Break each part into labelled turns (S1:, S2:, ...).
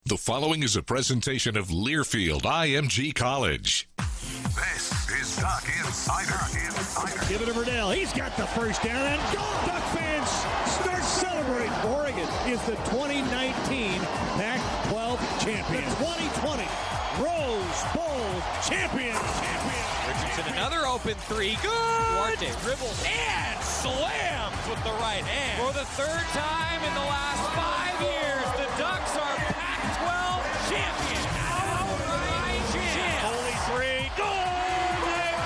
S1: The following is a presentation of Learfield IMG College.
S2: This is Duck Insider.
S3: Give it to Verdell. He's got the first down and gone. Duck fans start celebrating. Oregon is the 2019 Pac-12 champion. The 2020 Rose Bowl champion.
S4: Richardson, another open three. Good. Duarte dribbles and slams with the right hand. For the third time in the last 5 years, the Ducks are Pac-12 champions. Outright champs.
S3: Holy three. Goal!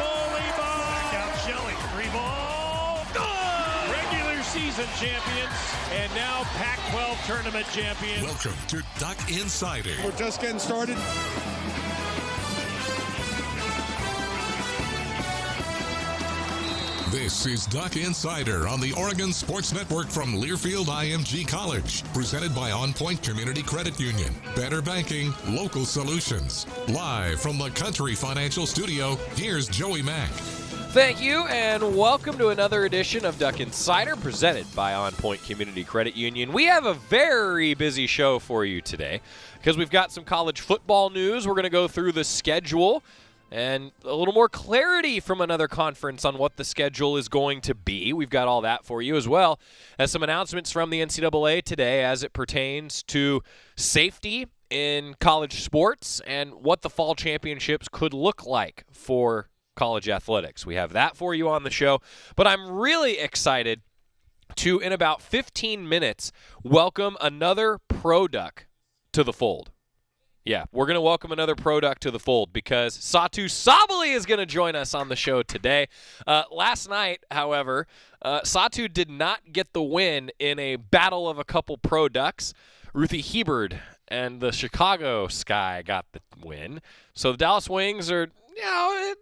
S3: Holy ball. Out Shelley. Three ball. Goal! Regular season champions and now Pac-12 tournament champions.
S1: Welcome to Duck Insider.
S5: We're just getting started.
S1: This is Duck Insider on the Oregon Sports Network from Learfield IMG College, presented by On Point Community Credit Union. Better banking, local solutions. Live from the Country Financial Studio, here's Joey Mack.
S4: Thank you, and welcome to another edition of Duck Insider, presented by On Point Community Credit Union. We have a very busy show for you today because we've got some college football news. We're going to go through the schedule and a little more clarity from another conference on what the schedule is going to be. We've got all that for you, as well as some announcements from the NCAA today as it pertains to safety in college sports and what the fall championships could look like for college athletics. We have that for you on the show, but I'm really excited to, in about 15 minutes, welcome another Pro Duck to the fold. Yeah, we're going to welcome another Pro Duck to the fold because Satu Sabali is going to join us on the show today. Last night, however, Satu did not get the win in a battle of a couple Pro Ducks. Ruthie Hebard and the Chicago Sky got the win. So the Dallas Wings are,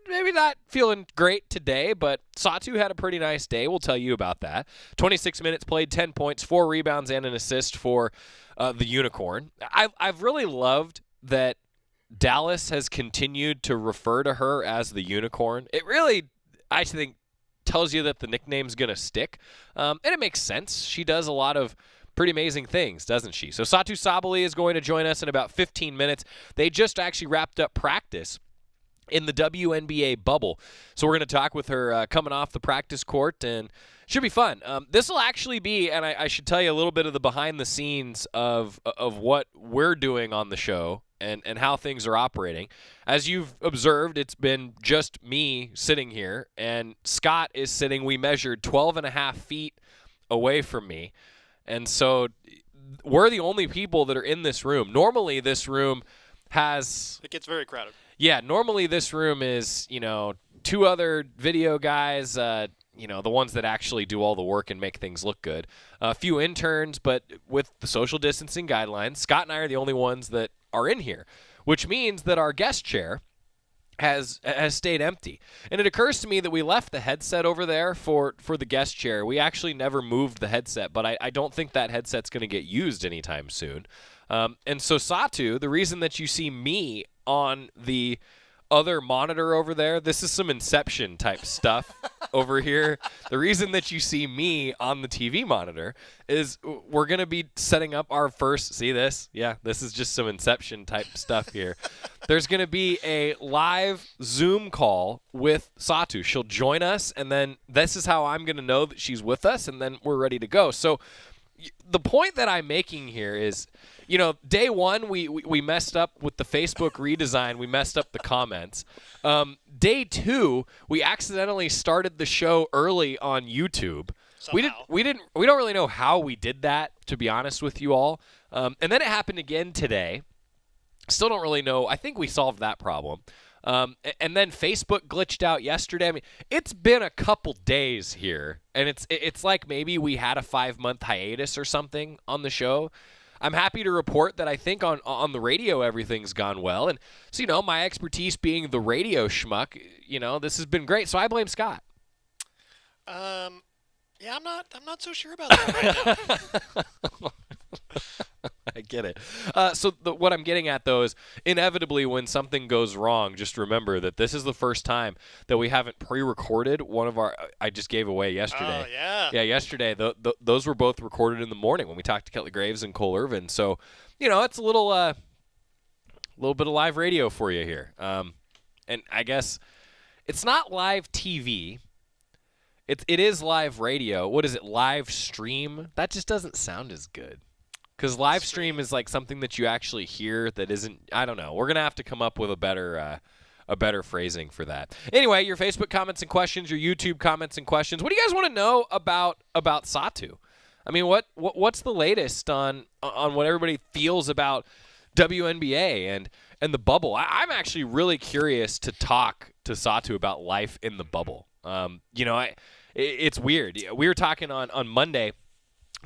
S4: maybe not feeling great today, but Satu had a pretty nice day. We'll tell you about that. 26 minutes played, 10 points, 4 rebounds, and an assist for the Unicorn. I've really loved that Dallas has continued to refer to her as the Unicorn. It really, I think, tells you that the nickname's going to stick. And it makes sense. She does a lot of pretty amazing things, doesn't she? So Satu Sabali is going to join us in about 15 minutes. They just actually wrapped up practice in the WNBA bubble. So we're going to talk with her coming off the practice court, and should be fun. This will actually be, and I should tell you a little bit of the behind the scenes of what we're doing on the show and how things are operating. As you've observed, it's been just me sitting here, and Scott is sitting, we measured 12.5 feet away from me. And so we're the only people that are in this room. Normally this room has...
S6: It gets very crowded.
S4: Yeah, normally this room is, 2 other video guys, the ones that actually do all the work and make things look good. A few interns, but with the social distancing guidelines, Scott and I are the only ones that are in here, which means that our guest chair has stayed empty. And it occurs to me that we left the headset over there for the guest chair. We actually never moved the headset, but I don't think that headset's going to get used anytime soon. And so Satu, the reason that you see me on the other monitor over there, this is some Inception type stuff over here. The reason that you see me on the TV monitor is we're going to be setting up our first, see this? Yeah, this is just some Inception type stuff here. There's going to be a live Zoom call with Satu. She'll join us, and then this is how I'm going to know that she's with us, and then we're ready to go. So the point that I'm making here is, day one, we messed up with the Facebook redesign. We messed up the comments. Day two, we accidentally started the show early on YouTube.
S6: Somehow.
S4: We don't really know how we did that, to be honest with you all. And then it happened again today. Still don't really know. I think we solved that problem. And then Facebook glitched out yesterday. I mean, it's been a couple days here, and it's like maybe we had a 5-month hiatus or something on the show. I'm happy to report that I think on the radio everything's gone well, and so my expertise being the radio schmuck, this has been great. So I blame Scott.
S6: Yeah, I'm not so sure about that right now.
S4: I get it. So what I'm getting at, though, is inevitably when something goes wrong, just remember that this is the first time that we haven't pre-recorded one of our – I just gave away yesterday.
S6: Oh, yeah.
S4: Yeah, yesterday. Those were both recorded in the morning when we talked to Kelly Graves and Cole Irvin. So, it's a little little bit of live radio for you here. And I guess it's not live TV. It is live radio. What is it, live stream? That just doesn't sound as good. Because live stream is like something that you actually hear that isn't, I don't know. We're going to have to come up with a better phrasing for that. Anyway, your Facebook comments and questions, your YouTube comments and questions. What do you guys want to know about Satu? I mean, what's the latest on what everybody feels about WNBA and the bubble? I'm actually really curious to talk to Satu about life in the bubble. It's weird. We were talking on Monday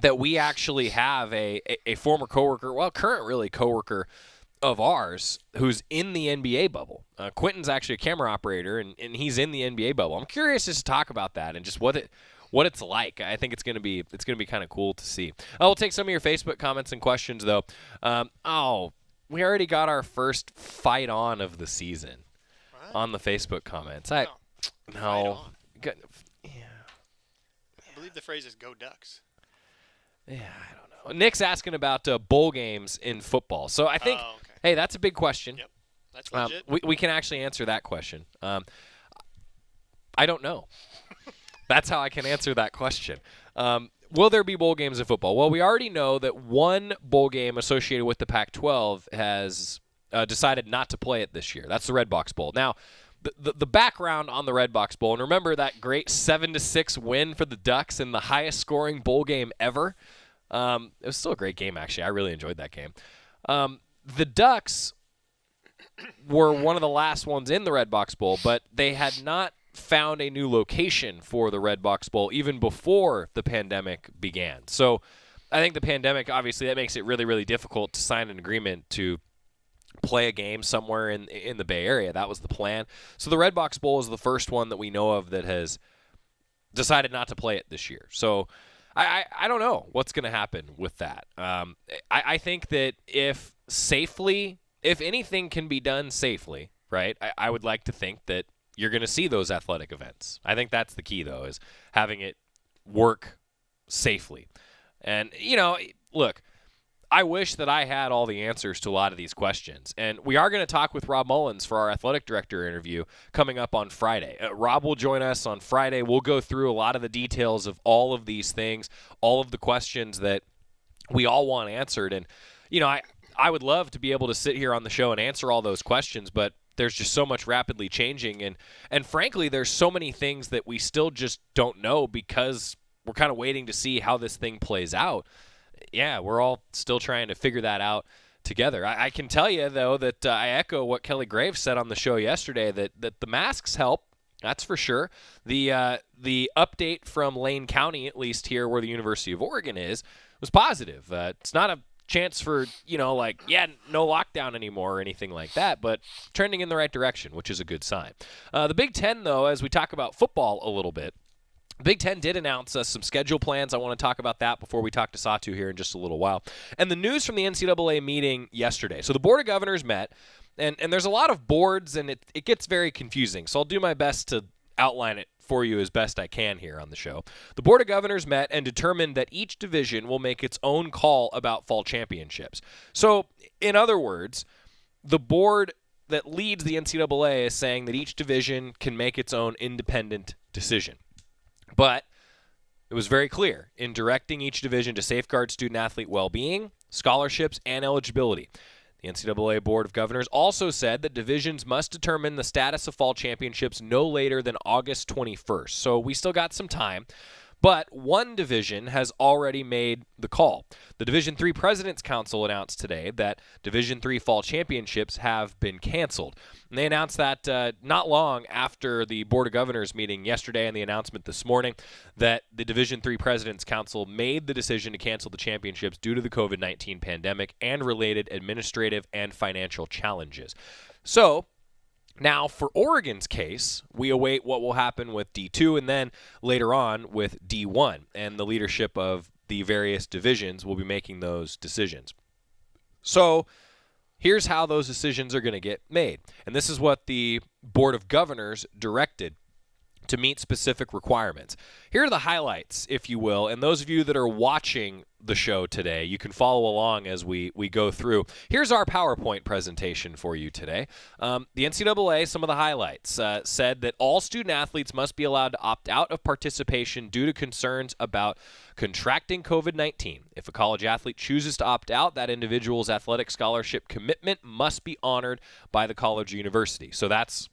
S4: that we actually have a former coworker, well, current really coworker of ours who's in the NBA bubble. Quentin's actually a camera operator, and he's in the NBA bubble. I'm curious just to talk about that and just what it's like. I think it's gonna be kind of cool to see. We'll take some of your Facebook comments and questions though. We already got our first fight on of the season on the Facebook comments. No.
S6: I believe the phrase is "Go Ducks."
S4: Yeah, I don't know. Nick's asking about bowl games in football. So I think, hey, that's a big question.
S6: Yep, that's legit.
S4: We can actually answer that question. I don't know. That's how I can answer that question. Will there be bowl games in football? Well, we already know that one bowl game associated with the Pac-12 has decided not to play it this year. That's the Red Box Bowl. Now, the background on the Red Box Bowl, and remember that great 7-6 win for the Ducks in the highest scoring bowl game ever. It was still a great game, actually. I really enjoyed that game. The Ducks were one of the last ones in the Red Box Bowl, but they had not found a new location for the Red Box Bowl even before the pandemic began. So I think the pandemic, obviously, that makes it really, really difficult to sign an agreement to play a game somewhere in the Bay Area. That was the plan. So the Red Box Bowl is the first one that we know of that has decided not to play it this year. So I don't know what's going to happen with that. I think that if anything can be done safely, right, I would like to think that you're going to see those athletic events. I think that's the key, though, is having it work safely. And, look, I wish that I had all the answers to a lot of these questions. And we are going to talk with Rob Mullins for our athletic director interview coming up on Friday. Rob will join us on Friday. We'll go through a lot of the details of all of these things, all of the questions that we all want answered. And, I would love to be able to sit here on the show and answer all those questions, but there's just so much rapidly changing. And frankly, there's so many things that we still just don't know because we're kind of waiting to see how this thing plays out. Yeah, we're all still trying to figure that out together. I can tell you, though, that I echo what Kelly Graves said on the show yesterday, that the masks help. That's for sure. The update from Lane County, at least here where the University of Oregon is, was positive. It's not a chance for, no lockdown anymore or anything like that, but trending in the right direction, which is a good sign. The Big Ten, though, as we talk about football a little bit, Big Ten did announce some schedule plans. I want to talk about that before we talk to Satu here in just a little while. And the news from the NCAA meeting yesterday. So the Board of Governors met, and there's a lot of boards, and it gets very confusing. So I'll do my best to outline it for you as best I can here on the show. The Board of Governors met and determined that each division will make its own call about fall championships. So, in other words, the board that leads the NCAA is saying that each division can make its own independent decision. But it was very clear in directing each division to safeguard student-athlete well-being, scholarships, and eligibility. The NCAA Board of Governors also said that divisions must determine the status of fall championships no later than August 21st. So we still got some time. But one division has already made the call. The Division III President's Council announced today that Division III fall championships have been canceled. And they announced that not long after the Board of Governors meeting yesterday and the announcement this morning that the Division III President's Council made the decision to cancel the championships due to the COVID-19 pandemic and related administrative and financial challenges. So, now, for Oregon's case, we await what will happen with D2 and then later on with D1. And the leadership of the various divisions will be making those decisions. So, here's how those decisions are going to get made. And this is what the Board of Governors directed to meet specific requirements. Here are the highlights, if you will, and those of you that are watching the show today, you can follow along as we go through. Here's our PowerPoint presentation for you today. The NCAA, some of the highlights, said that all student-athletes must be allowed to opt out of participation due to concerns about contracting COVID-19. If a college athlete chooses to opt out, that individual's athletic scholarship commitment must be honored by the college or university. So that's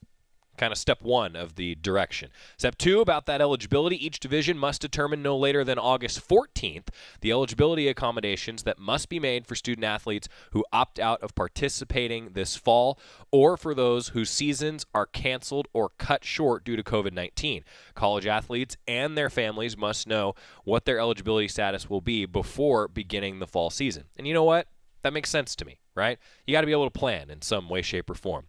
S4: kind of step one of the direction. Step two, about that eligibility, each division must determine no later than August 14th the eligibility accommodations that must be made for student athletes who opt out of participating this fall, or for those whose seasons are canceled or cut short due to COVID-19. College athletes and their families must know what their eligibility status will be before beginning the fall season. And you know what? That makes sense to me, right? You got to be able to plan in some way, shape, or form.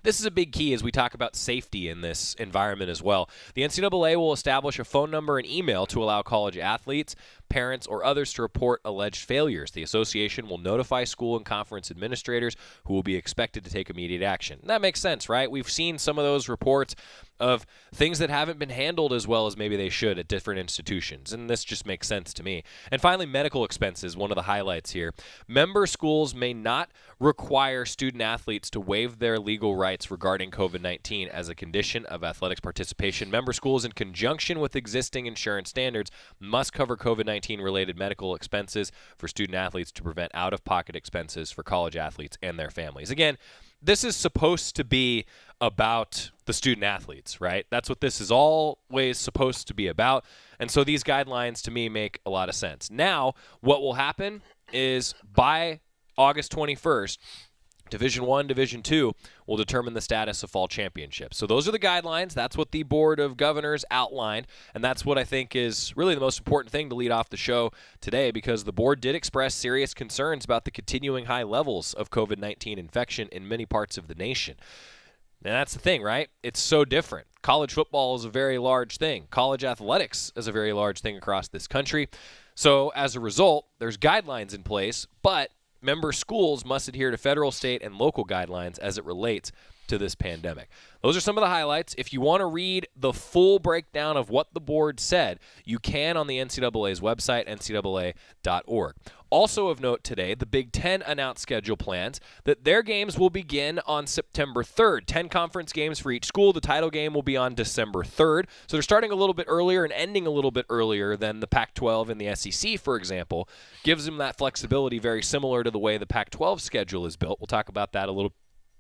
S4: This is a big key as we talk about safety in this environment as well. The NCAA will establish a phone number and email to allow college athletes, parents, or others to report alleged failures. The association will notify school and conference administrators who will be expected to take immediate action. And that makes sense, right? We've seen some of those reports of things that haven't been handled as well as maybe they should at different institutions, and this just makes sense to me. And finally, medical expenses, one of the highlights here. Member schools may not require student athletes to waive their legal rights regarding COVID-19 as a condition of athletics participation. Member schools, in conjunction with existing insurance standards, must cover COVID-19 related medical expenses for student athletes to prevent out-of-pocket expenses for college athletes and their families. Again, this is supposed to be about the student athletes, right? That's what this is always supposed to be about. And so these guidelines to me make a lot of sense. Now, what will happen is by August 21st, Division I, Division II will determine the status of fall championships. So those are the guidelines. That's what the Board of Governors outlined, and that's what I think is really the most important thing to lead off the show today, because the board did express serious concerns about the continuing high levels of COVID-19 infection in many parts of the nation. And that's the thing, right? It's so different. College football is a very large thing. College athletics is a very large thing across this country. So as a result, there's guidelines in place, but member schools must adhere to federal, state, and local guidelines as it relates to this pandemic. Those are some of the highlights. If you want to read the full breakdown of what the board said, you can on the NCAA's website, ncaa.org. Also of note today, the Big Ten announced schedule plans that their games will begin on September 3rd. 10 conference games for each school. The title game will be on December 3rd. So they're starting a little bit earlier and ending a little bit earlier than the Pac-12 and the SEC, for example. Gives them that flexibility very similar to the way the Pac-12 schedule is built. We'll talk about that a little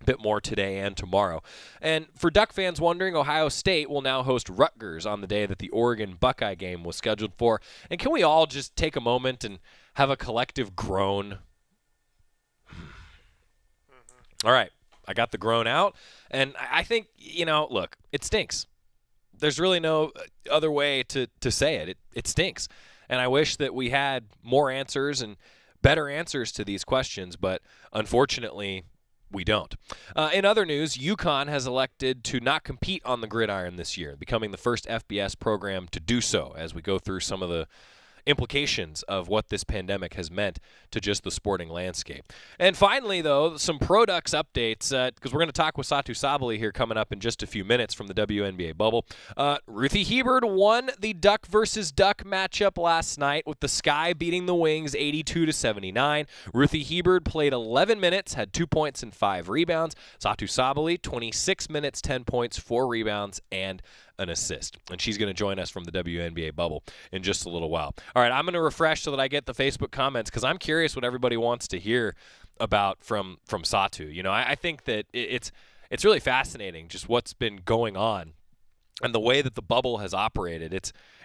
S4: bit more today and tomorrow. And for Duck fans wondering, Ohio State will now host Rutgers on the day that the Oregon Buckeye game was scheduled for. And can we all just take a moment and have a collective groan? All right, I got the groan out. And I think, look, it stinks. There's really no other way to say it. It stinks. And I wish that we had more answers and better answers to these questions, but unfortunately, we don't. In other news, UConn has elected to not compete on the gridiron this year, becoming the first FBS program to do so, as we go through some of the implications of what this pandemic has meant to just the sporting landscape. And finally, though, some Products updates, because we're going to talk with Satu Sabali here coming up in just a few minutes from the WNBA bubble. Ruthie Hebard won the Duck versus Duck matchup last night, with the Sky beating the Wings 82-79. Ruthie Hebard played 11 minutes, had 2 points and 5 rebounds. Satu Sabali, 26 minutes, 10 points, 4 rebounds, and an assist. And she's going to join us from the WNBA bubble in just a little while. All right, I'm going to refresh so that I get the Facebook comments, because I'm curious what everybody wants to hear about from Satu. I think that it's really fascinating just what's been going on and the way that the bubble has operated.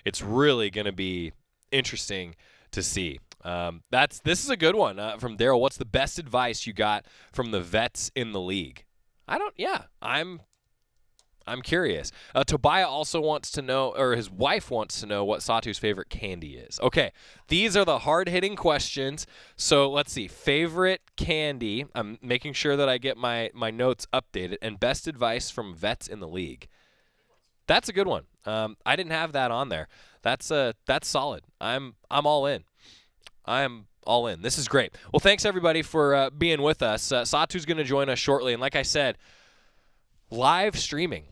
S4: It's really going to be interesting to see. This is a good one from Daryl. What's the best advice you got from the vets in the league? I'm curious. Tobiah also wants to know, or his wife wants to know, what Satu's favorite candy is. Okay, these are the hard-hitting questions. So let's see. Favorite candy. I'm making sure that I get my notes updated. And best advice from vets in the league. That's a good one. I didn't have that on there. That's solid. I'm all in. I'm all in. This is great. Well, thanks everybody for being with us. Satu's going to join us shortly, and like I said, live streaming.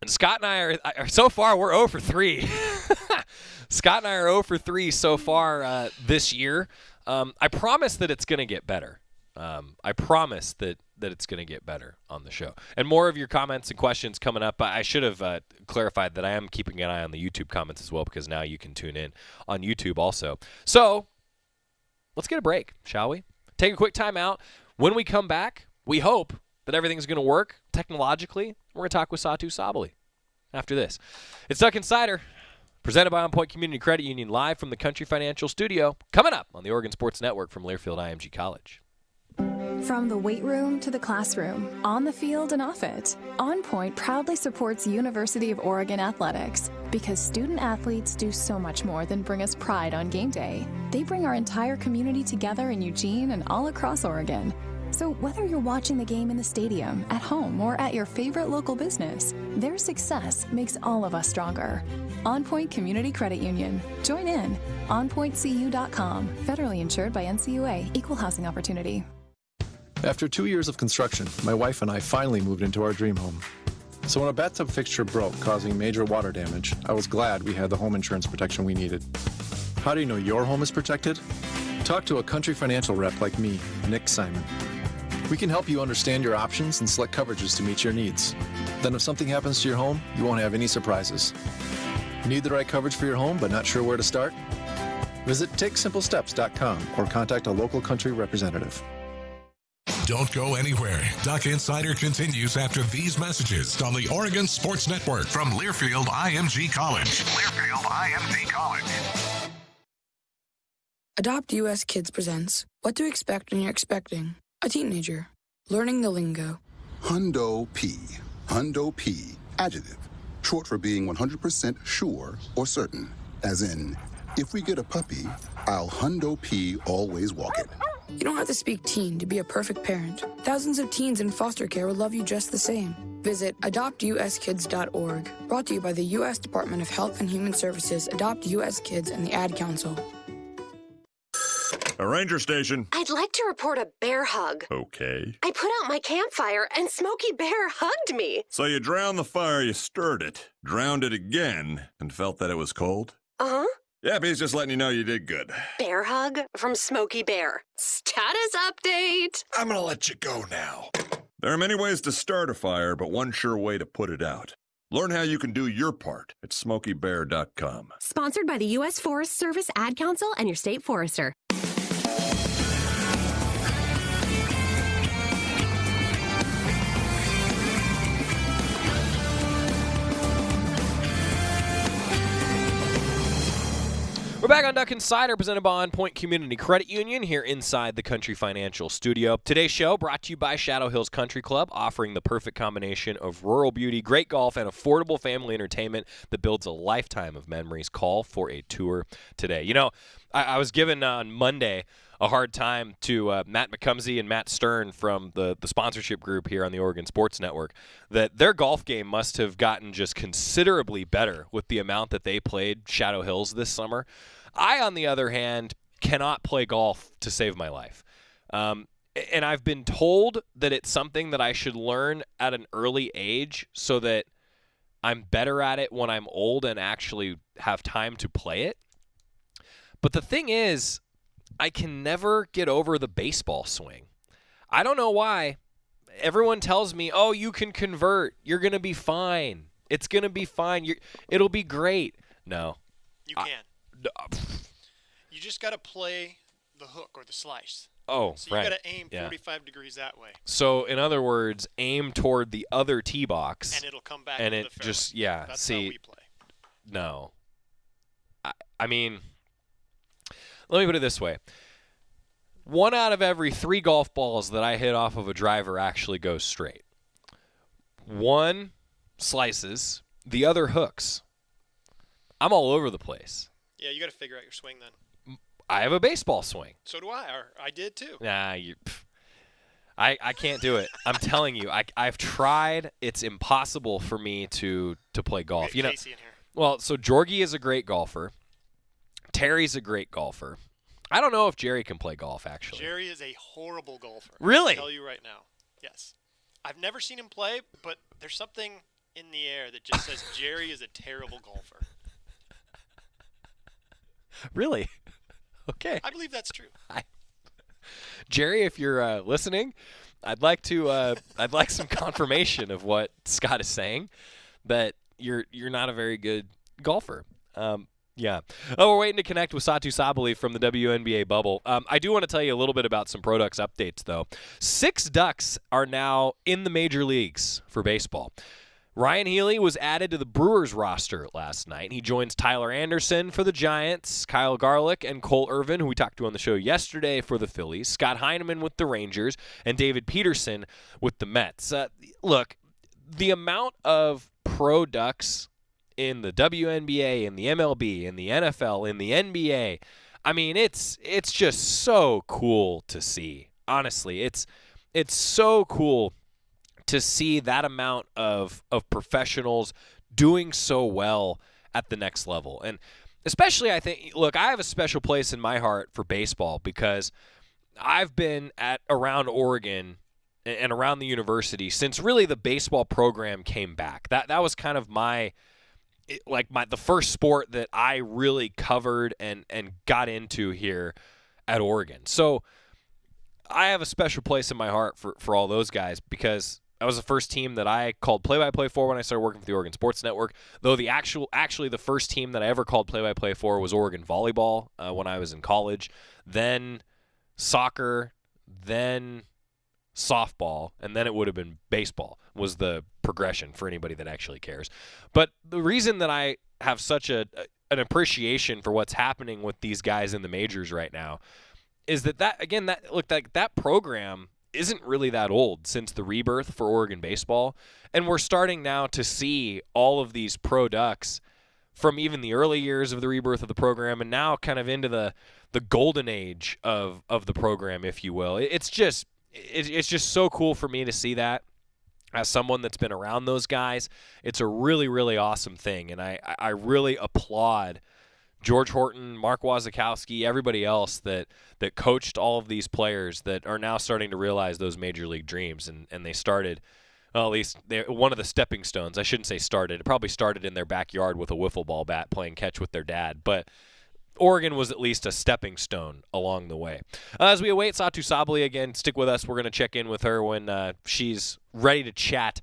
S4: And Scott and I are so far, we're 0 for 3. Scott and I are 0 for 3 so far this year. I promise that it's going to get better. I promise that it's going to get better on the show. And more of your comments and questions coming up. I should have clarified that I am keeping an eye on the YouTube comments as well, because now you can tune in on YouTube also. So let's get a break, shall we? Take a quick time out. When we come back, we hope that everything's going to work technologically. We're going to talk with Satu Sabali after this. It's Duck Insider, presented by On Point Community Credit Union, live from the Country Financial Studio, coming up on the Oregon Sports Network from Learfield IMG College.
S5: From the weight room to the classroom, on the field and off it, On Point proudly supports University of Oregon athletics, because student athletes do so much more than bring us pride on game day. They bring our entire community together in Eugene and all across Oregon. So whether you're watching the game in the stadium, at home, or at your favorite local business, their success makes all of us stronger. On Point Community Credit Union. Join in. OnPointCU.com. Federally insured by NCAA. Equal housing opportunity.
S7: After 2 years of construction, my wife and I finally moved into our dream home. So when a bathtub fixture broke, causing major water damage, I was glad we had the home insurance protection we needed. How do you know your home is protected? Talk to a Country Financial rep like me, Nick Simon. We can help you understand your options and select coverages to meet your needs. Then if something happens to your home, you won't have any surprises. Need the right coverage for your home but not sure where to start? Visit TakeSimpleSteps.com or contact a local Country representative.
S1: Don't go anywhere. Duck Insider continues after these messages on the Oregon Sports Network from Learfield IMG College.
S2: Learfield IMG College.
S8: Adopt US Kids presents What to Expect When You're Expecting a Teenager. Learning the lingo.
S9: Hundo P. Hundo P. Adjective. Short for being 100% sure or certain. As in, if we get a puppy, I'll Hundo P always walk it.
S8: You don't have to speak teen to be a perfect parent. Thousands of teens in foster care will love you just the same. Visit adoptuskids.org. Brought to you by the U.S. Department of Health and Human Services, Adopt U.S. Kids, and the Ad Council.
S10: A ranger station.
S11: I'd like to report a bear hug.
S10: Okay.
S11: I put out my campfire and Smokey Bear hugged me.
S10: So you drowned the fire, you stirred it, drowned it again, and felt that it was cold?
S11: Uh-huh.
S10: Yep, he's just letting you know you did good.
S11: Bear hug from Smokey Bear. Status update.
S10: I'm gonna let you go now. There are many ways to start a fire, but one sure way to put it out. Learn how you can do your part at SmokeyBear.com.
S11: Sponsored by the U.S. Forest Service, Ad Council, and your state forester.
S4: We're back on Duck Insider, presented by On Point Community Credit Union here inside the Country Financial Studio. Today's show brought to you by Shadow Hills Country Club, offering the perfect combination of rural beauty, great golf, and affordable family entertainment that builds a lifetime of memories. Call for a tour today. You know, I was given on Monday a hard time to Matt McCumsey and Matt Stern from the sponsorship group here on the Oregon Sports Network, that their golf game must have gotten just considerably better with the amount that they played Shadow Hills this summer. I, on the other hand, cannot play golf to save my life. And I've been told that it's something that I should learn at an early age so that I'm better at it when I'm old and actually have time to play it. But the thing is, I can never get over the baseball swing. I don't know why. Everyone tells me, oh, you can convert. You're going to be fine. It's going to be fine. It'll be great. No.
S6: You can. You just got to play the hook or the slice.
S4: Oh,
S6: so
S4: right.
S6: You got to aim 45 degrees that way.
S4: So, in other words, aim toward the other tee box.
S6: And it'll come back
S4: and
S6: into
S4: it
S6: the
S4: just,
S6: fairway.
S4: yeah.
S6: That's
S4: see,
S6: how we play.
S4: No. I mean, let me put it this way. 1 out of every 3 golf balls that I hit off of a driver actually goes straight. 1 slices, the other hooks. I'm all over the place.
S6: Yeah, you got to figure out your swing then.
S4: I have a baseball swing.
S6: So do I. Or I did too.
S4: Nah, I can't do it. I'm telling you, I've tried. It's impossible for me to play golf. You know,
S6: Casey in here.
S4: Well, so Jorgie is a great golfer. Terry's a great golfer. I don't know if Jerry can play golf, actually.
S6: Jerry is a horrible golfer.
S4: Really?
S6: I'll tell you right now. Yes. I've never seen him play, but there's something in the air that just says Jerry is a terrible golfer.
S4: Really? Okay.
S6: I believe that's true.
S4: Jerry, if you're listening, I'd like some confirmation of what Scott is saying, that you're not a very good golfer. Yeah. Oh, we're waiting to connect with Satu Sabali from the WNBA bubble. I do want to tell you a little bit about some Products updates, though. 6 Ducks are now in the major leagues for baseball. Ryan Healy was added to the Brewers roster last night. He joins Tyler Anderson for the Giants, Kyle Garlick and Cole Irvin, who we talked to on the show yesterday, for the Phillies, Scott Heineman with the Rangers, and David Peterson with the Mets. Look, the amount of pro Ducks in the WNBA, in the MLB, in the NFL, in the NBA, I mean, it's just so cool to see. Honestly, it's so cool to see that amount of professionals doing so well at the next level. And especially, I think, look, I have a special place in my heart for baseball because I've been around Oregon and around the university since really the baseball program came back. That was kind of the first sport that I really covered and got into here at Oregon. So I have a special place in my heart for all those guys because that was the first team that I called play-by-play for when I started working for the Oregon Sports Network. Though actually the first team that I ever called play-by-play for was Oregon volleyball when I was in college. Then soccer, then softball, and then it would have been baseball was the progression for anybody that actually cares. But the reason that I have such an appreciation for what's happening with these guys in the majors right now is that program isn't really that old since the rebirth for Oregon baseball, and we're starting now to see all of these pro Ducks from even the early years of the rebirth of the program and now kind of into the golden age of the program, if you will. It's just so cool for me to see that. As someone that's been around those guys, it's a really, really awesome thing, and I really applaud George Horton, Mark Wazakowski, everybody else that coached all of these players that are now starting to realize those major league dreams, and they started, well, at least one of the stepping stones. I shouldn't say started. It probably started in their backyard with a wiffle ball bat playing catch with their dad, but Oregon was at least a stepping stone along the way. As we await Satu Sabali again, stick with us. We're going to check in with her when she's ready to chat,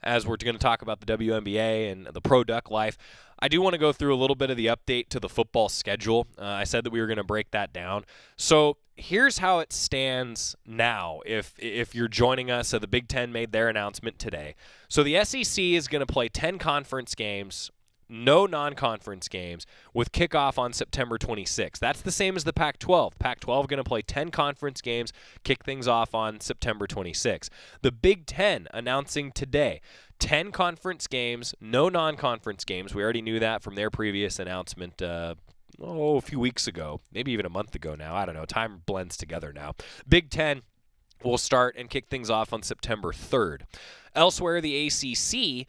S4: as we're going to talk about the WNBA and the pro Duck life. I do want to go through a little bit of the update to the football schedule. I said that we were going to break that down. So here's how it stands now if you're joining us. The Big Ten made their announcement today. So the SEC is going to play 10 conference games, no non-conference games, with kickoff on September 26th. That's the same as the Pac-12. Pac-12 going to play 10 conference games, kick things off on September 26th. The Big Ten announcing today 10 conference games, no non-conference games. We already knew that from their previous announcement a few weeks ago, maybe even a month ago now. I don't know. Time blends together now. Big Ten will start and kick things off on September 3rd. Elsewhere, the ACC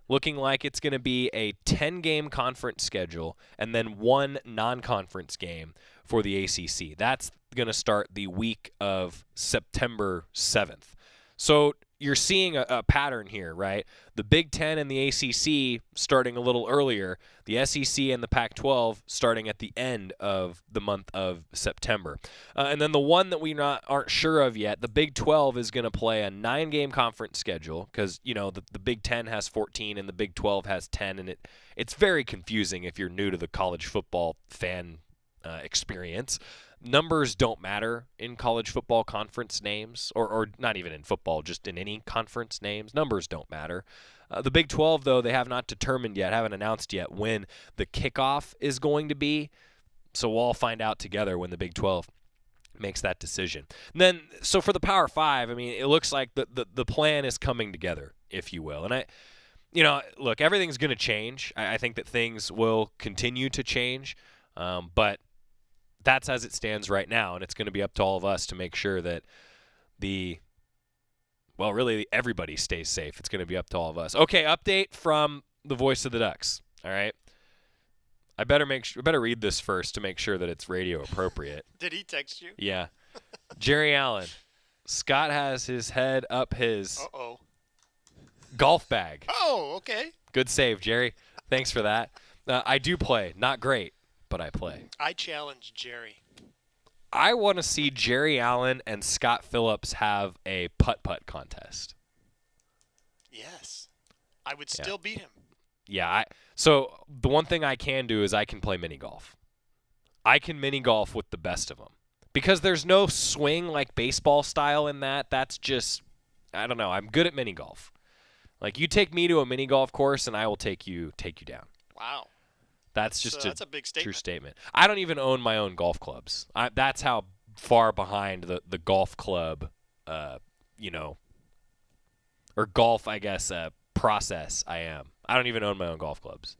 S4: looking like it's going to be a 10-game conference schedule and then one non-conference game for the ACC. That's going to start the week of September 7th. So you're seeing a pattern here, right? The Big Ten and the ACC starting a little earlier, the SEC and the Pac-12 starting at the end of the month of September. And then the one that we aren't sure of yet, the Big 12 is going to play a 9-game conference schedule because, the Big Ten has 14 and the Big 12 has 10, and it's very confusing if you're new to the college football fan experience. Numbers don't matter in college football conference names, or not even in football, just in any conference names. Numbers don't matter. The Big 12, though, they have not determined yet, haven't announced yet when the kickoff is going to be. So we'll all find out together when the Big 12 makes that decision. And then, so for the Power 5, I mean, it looks like the plan is coming together, if you will. And look, everything's going to change. I think that things will continue to change, but that's as it stands right now, and it's going to be up to all of us to make sure that really everybody stays safe. It's going to be up to all of us. Okay, update from the voice of the Ducks. All right, I better read this first to make sure that it's radio appropriate.
S6: Did he text you?
S4: Yeah, Jerry Allen. Scott has his head up his.
S6: Uh-oh.
S4: Golf bag.
S6: Oh, okay.
S4: Good save, Jerry. Thanks for that. I do play. Not great, but I play.
S6: I challenge Jerry.
S4: I want to see Jerry Allen and Scott Phillips have a putt-putt contest.
S6: Yes. I would still beat him.
S4: Yeah. So the one thing I can do is I can play mini golf. I can mini golf with the best of them. Because there's no swing like baseball style in that. That's just, I don't know. I'm good at mini golf. Like, you take me to a mini golf course and I will take you down.
S6: Wow.
S4: That's just
S6: that's a big statement.
S4: True statement. I don't even own my own golf clubs. That's how far behind the golf club, or golf, I guess, process I am. I don't even own my own golf clubs,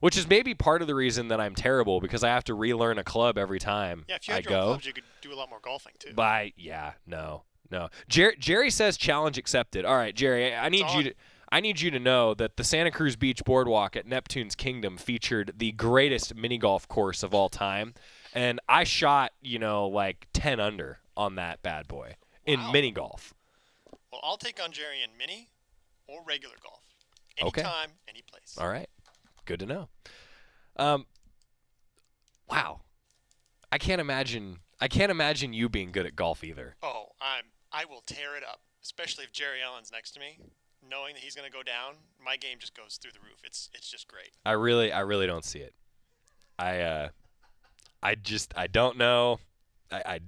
S4: which is maybe part of the reason that I'm terrible, because I have to relearn a club every time I go.
S6: Yeah, if you had your own clubs, you could do a lot more golfing too.
S4: But no. Jerry says challenge accepted. All right, Jerry, I need you to know that the Santa Cruz Beach Boardwalk at Neptune's Kingdom featured the greatest mini golf course of all time, and I shot, like 10 under on that bad boy in mini golf.
S6: Well, I'll take on Jerry in mini or regular golf. Anytime, any place.
S4: All right. Good to know. Wow. I can't imagine you being good at golf either.
S6: Oh, I will tear it up, especially if Jerry Allen's next to me. Knowing that he's going to go down, my game just goes through the roof. It's just great.
S4: I really don't see it. I don't know. I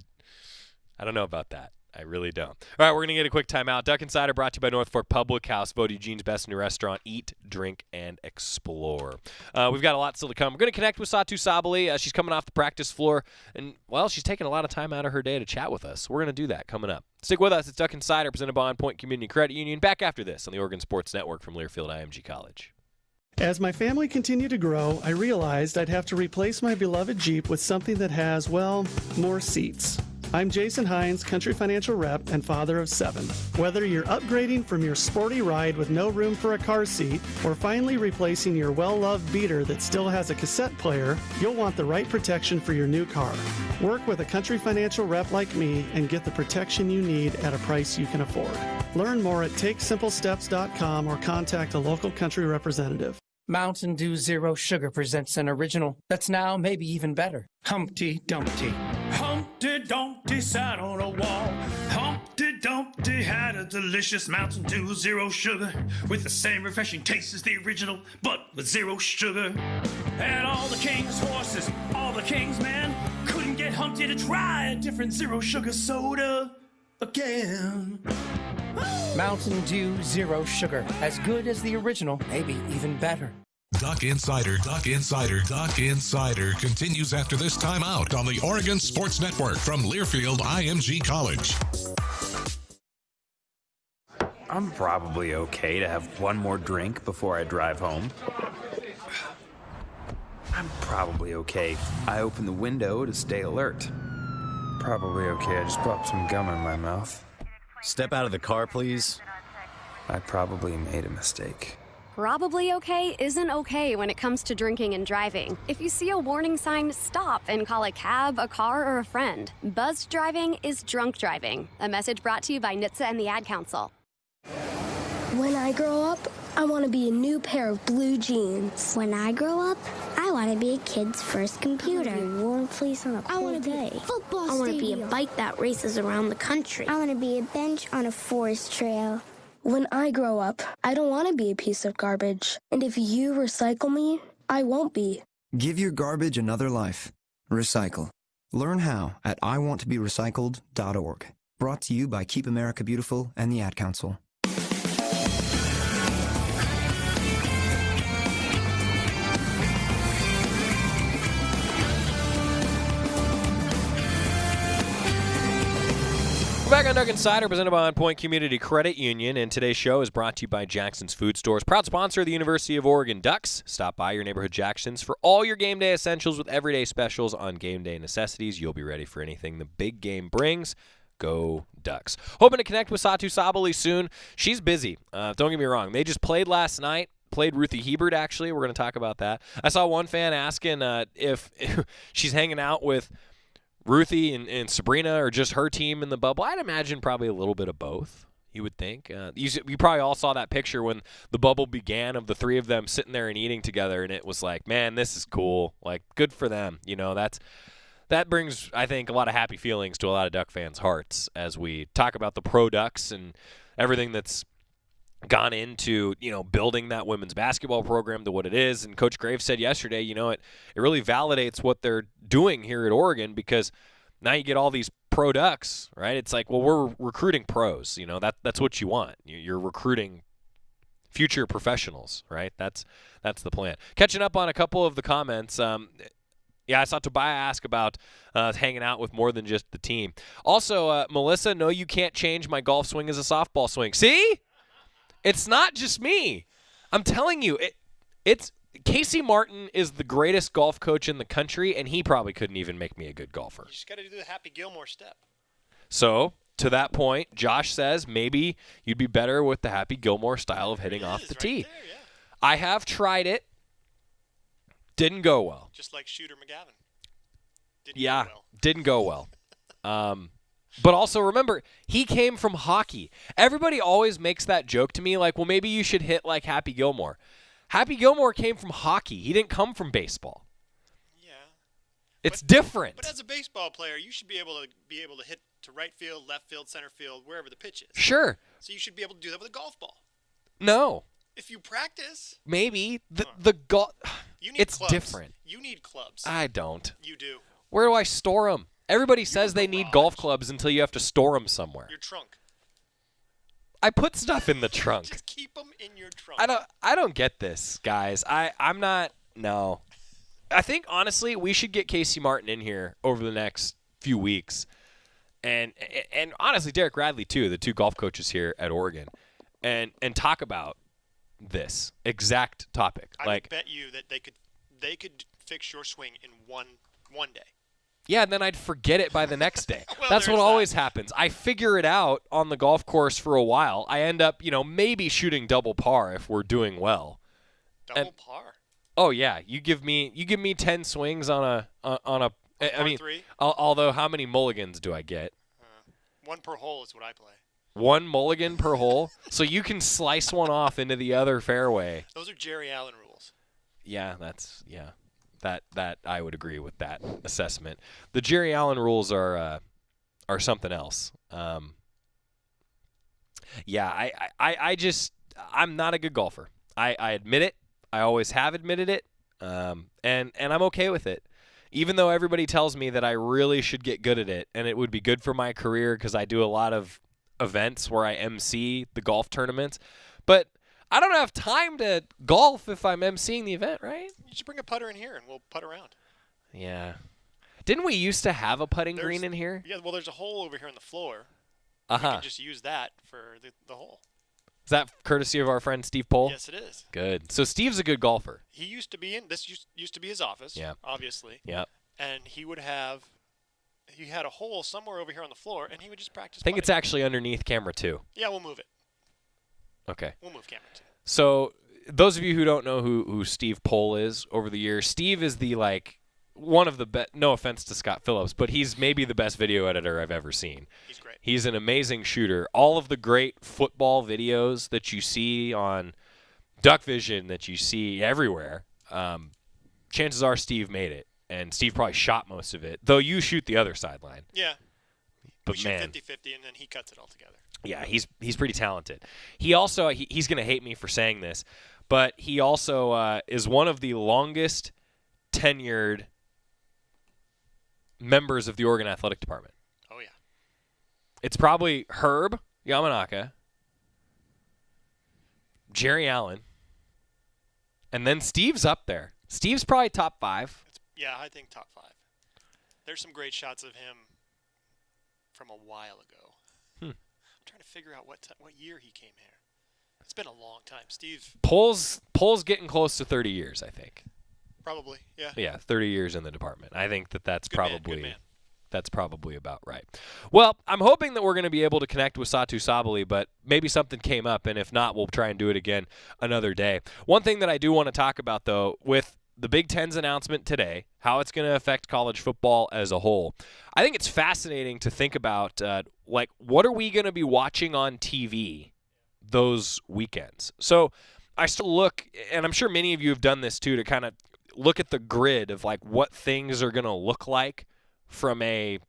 S4: don't know about that. I really don't. All right, we're going to get a quick timeout. Duck Insider brought to you by North Fork Public House, voted Eugene's best new restaurant. Eat, drink, and explore. We've got a lot still to come. We're going to connect with Satu Sabali. She's coming off the practice floor, and, well, she's taking a lot of time out of her day to chat with us. We're going to do that coming up. Stick with us. It's Duck Insider, presented by On Point Community Credit Union. Back after this on the Oregon Sports Network from Learfield IMG College.
S12: As my family continued to grow, I realized I'd have to replace my beloved Jeep with something that has, well, more seats. I'm Jason Hines, Country Financial Rep and father of 7. Whether you're upgrading from your sporty ride with no room for a car seat or finally replacing your well-loved beater that still has a cassette player, you'll want the right protection for your new car. Work with a Country Financial Rep like me and get the protection you need at a price you can afford. Learn more at TakeSimpleSteps.com or contact a local Country representative.
S13: Mountain Dew Zero Sugar presents an original that's now maybe even better. Humpty Dumpty.
S14: Humpty Dumpty sat on a wall. Humpty Dumpty had a delicious Mountain Dew Zero Sugar with the same refreshing taste as the original, but with zero sugar. And all the king's horses, all the king's men couldn't get Humpty to try a different Zero Sugar soda again.
S13: Mountain Dew Zero Sugar. As good as the original, maybe even better.
S1: Duck Insider continues after this timeout on the Oregon Sports Network from Learfield IMG College.
S15: I'm probably okay to have one more drink before I drive home. I'm probably okay. I open the window to stay alert. Probably okay. I just popped some gum in my mouth.
S16: Step out of the car, please.
S15: I probably made a mistake.
S11: Probably okay isn't okay when it comes to drinking and driving. If you see a warning sign, stop and call a cab, a car, or a friend. Buzzed driving is drunk driving. A message brought to you by NHTSA and the Ad Council.
S17: When I grow up, I want to be a new pair of blue jeans.
S18: When I grow up, I want to be a kid's first computer.
S17: I want to be a warm fleece on a cold day.
S18: Football
S17: I want to be a bike that races around the country.
S18: I want to be a bench on a forest trail.
S17: When I grow up, I don't want to be a piece of garbage. And if you recycle me, I won't be.
S19: Give your garbage another life. Recycle. Learn how at iwanttoberecycled.org. Brought to you by Keep America Beautiful and the Ad Council.
S4: Back on Duck Insider, presented by On Point Community Credit Union, and today's show is brought to you by Jackson's Food Stores, proud sponsor of the University of Oregon Ducks. Stop by your neighborhood Jackson's for all your game day essentials with everyday specials on game day necessities. You'll be ready for anything the big game brings. Go Ducks. Hoping to connect with Satu Sabali soon. She's busy. Don't get me wrong. They just played last night. Played Ruthie Hebert, actually. We're going to talk about that. I saw one fan asking if she's hanging out with Ruthie and Sabrina or just her team in the bubble. I'd imagine probably a little bit of both. You would think. You probably all saw that picture when the bubble began of the three of them sitting there and eating together, and it was like, man, this is cool. Like, good for them. That brings, I think, a lot of happy feelings to a lot of Duck fans' hearts as we talk about the pro Ducks and everything that's gone into, building that women's basketball program to what it is. And Coach Graves said yesterday, it really validates what they're doing here at Oregon, because now you get all these pro Ducks, right? It's like, well, we're recruiting pros. That's what you want. You're recruiting future professionals, right? That's the plan. Catching up on a couple of the comments. Yeah, I saw Tobiah ask about hanging out with more than just the team. Also, Melissa, no, you can't change my golf swing as a softball swing. See? It's not just me. I'm telling you, it's Casey Martin is the greatest golf coach in the country, and he probably couldn't even make me a good golfer.
S6: You just got to do the Happy Gilmore step.
S4: So, to that point, Josh says maybe you'd be better with the Happy Gilmore style of hitting off the tee.
S6: There, yeah.
S4: I have tried it. Didn't go well.
S6: Just like Shooter McGavin.
S4: Didn't go well. But also remember, he came from hockey. Everybody always makes that joke to me, like, well, maybe you should hit like Happy Gilmore. Happy Gilmore came from hockey. He didn't come from baseball.
S6: Yeah.
S4: It's different.
S6: But as a baseball player, you should be able to hit to right field, left field, center field, wherever the pitch is.
S4: Sure.
S6: So you should be able to do that with a golf ball.
S4: No.
S6: If you practice.
S4: Maybe. The golf. It's
S6: clubs.
S4: Different.
S6: You need clubs.
S4: I don't.
S6: You do.
S4: Where do I store them? Everybody says they need golf clubs until you have to store them somewhere.
S6: Your trunk.
S4: I put stuff in the trunk.
S6: Just keep them in your trunk.
S4: I don't get this, guys. I'm not. No. I think, honestly, we should get Casey Martin in here over the next few weeks. And honestly, Derek Radley, too, the two golf coaches here at Oregon, and talk about this exact topic.
S6: I would bet you that they could fix your swing in one day.
S4: Yeah, and then I'd forget it by the next day.
S6: Well,
S4: that's what always happens. I figure it out on the golf course for a while. I end up, maybe shooting double par if we're doing well.
S6: Double par?
S4: Oh yeah, you give me 10 swings on a. I mean, although how many mulligans do I get?
S6: One per hole is what I play.
S4: One mulligan per hole, so you can slice one off into the other fairway.
S6: Those are Jerry Allen rules.
S4: Yeah, That I would agree with that assessment. The Jerry Allen rules are something else. I'm not a good golfer. I admit it. I always have admitted it. And I'm okay with it. Even though everybody tells me that I really should get good at it, and it would be good for my career because I do a lot of events where I MC the golf tournaments, but I don't have time to golf if I'm emceeing the event, right?
S6: You should bring a putter in here and we'll putt around.
S4: Yeah. Didn't we used to have a putting green in here?
S6: Yeah, well, there's a hole over here on the floor. You can just use that for the hole.
S4: Is that courtesy of our friend Steve Pohl?
S6: Yes, it is.
S4: Good. So Steve's a good golfer.
S6: He used to be used to be his office, obviously.
S4: Yeah.
S6: And he had a hole somewhere over here on the floor, and he would just practice
S4: I think
S6: putting.
S4: it's actually underneath camera 2.
S6: Yeah, we'll move it.
S4: Okay.
S6: We'll move camera 2.
S4: So those of you who don't know who Steve Pohl is over the years, Steve is the one of the best. No offense to Scott Phillips, but he's maybe the best video editor I've ever seen.
S6: He's great.
S4: He's an amazing shooter. All of the great football videos that you see on Duck Vision, that you see everywhere, chances are Steve made it, and Steve probably shot most of it. Though you shoot the other sideline.
S6: Yeah.
S4: But
S6: we shoot 50-50, and then he cuts it all together.
S4: Yeah, he's pretty talented. He also he's going to hate me for saying this, but he also is one of the longest tenured members of the Oregon Athletic Department.
S6: Oh yeah.
S4: It's probably Herb Yamanaka, Jerry Allen, and then Steve's up there. Steve's probably top 5.
S6: Yeah, I think top 5. There's some great shots of him from a while ago. I'm trying to figure out what year he came here. It's been a long time. Steve.
S4: Pohl's getting close to 30 years, I think.
S6: Probably, yeah.
S4: Yeah, 30 years in the department. I think that's probably
S6: good man.
S4: That's probably about right. Well, I'm hoping that we're going to be able to connect with Satu Sabali, but maybe something came up, and if not, we'll try and do it again another day. One thing that I do want to talk about, though, with the Big Ten's announcement today, how it's going to affect college football as a whole, I think it's fascinating to think about like, what are we going to be watching on TV those weekends? So I still look, and I'm sure many of you have done this too, to kind of look at the grid of like what things are going to look like from a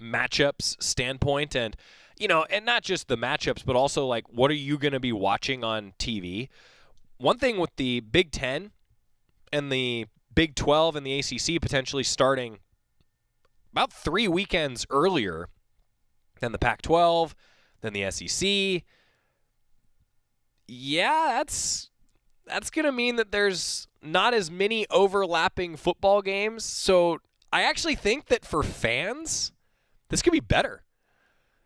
S4: matchups standpoint, and and not just the matchups, but also like what are you going to be watching on TV? One thing with the Big Ten and the Big 12 and the ACC potentially starting about 3 weekends earlier than the Pac-12, than the SEC. Yeah, that's going to mean that there's not as many overlapping football games. So I actually think that for fans, this could be better.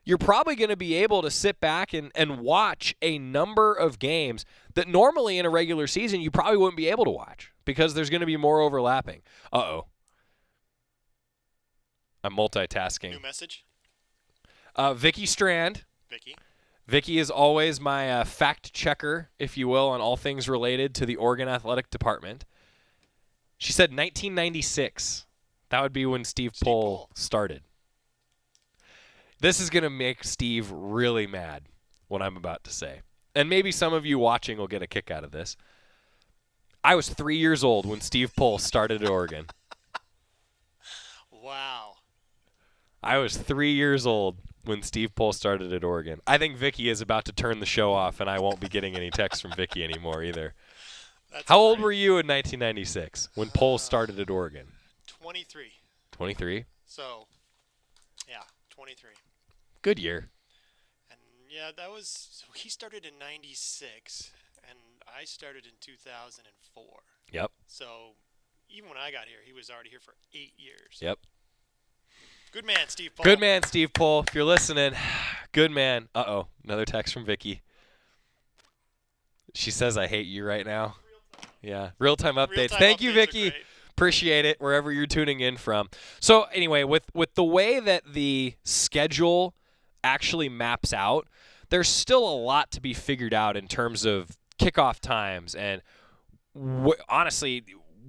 S4: You're probably going to be able to sit back and watch a number of games that normally in a regular season you probably wouldn't be able to watch because there's going to be more overlapping. Uh-oh. I'm multitasking.
S6: New message?
S4: Vicky Strand. Vicky is always my fact checker, if you will, on all things related to the Oregon Athletic Department. She said 1996. That would be when Steve Pohl started. This is going to make Steve really mad, what I'm about to say. And maybe some of you watching will get a kick out of this. I was 3 years old when Steve Pohl started at Oregon.
S6: Wow.
S4: I was 3 years old when Steve Pohl started at Oregon. I think Vicky is about to turn the show off, and I won't be getting any texts from Vicky anymore either. How old were you in 1996 when Pohl started at Oregon?
S6: 23.
S4: 23?
S6: So, yeah, 23.
S4: Good year.
S6: And yeah, so he started in 96, and I started in 2004.
S4: Yep.
S6: So even when I got here, he was already here for 8 years.
S4: Yep.
S6: Good man, Steve Pohl.
S4: Good man, Steve Pohl. If you're listening, good man. Uh-oh, another text from Vicky. She says I hate you right now. Yeah, real-time updates. Thank you, Vicky. Appreciate it wherever you're tuning in from. So anyway, with the way that the schedule actually maps out, there's still a lot to be figured out in terms of kickoff times, and honestly,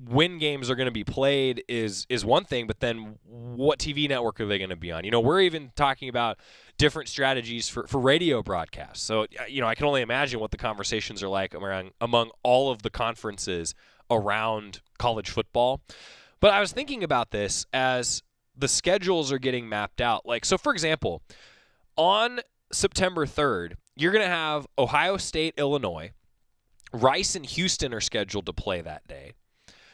S4: when games are going to be played is one thing, but then what TV network are they going to be on? We're even talking about different strategies for radio broadcasts. So, I can only imagine what the conversations are like among all of the conferences around college football. But I was thinking about this as the schedules are getting mapped out. Like, so for example, on September 3rd, you're going to have Ohio State, Illinois. Rice and Houston are scheduled to play that day.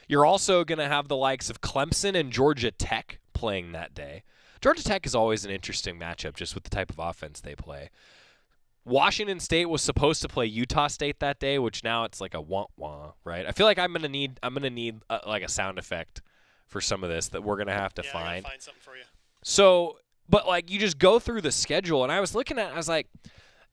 S4: You're also going to have the likes of Clemson and Georgia Tech playing that day. Georgia Tech is always an interesting matchup just with the type of offense they play. Washington State was supposed to play Utah State that day, which now it's like a wah-wah, right? I feel like I'm gonna need like a sound effect for some of this that we're gonna have to find.
S6: I gotta find something for you.
S4: So, but like you just go through the schedule, and I was looking at it, I was like,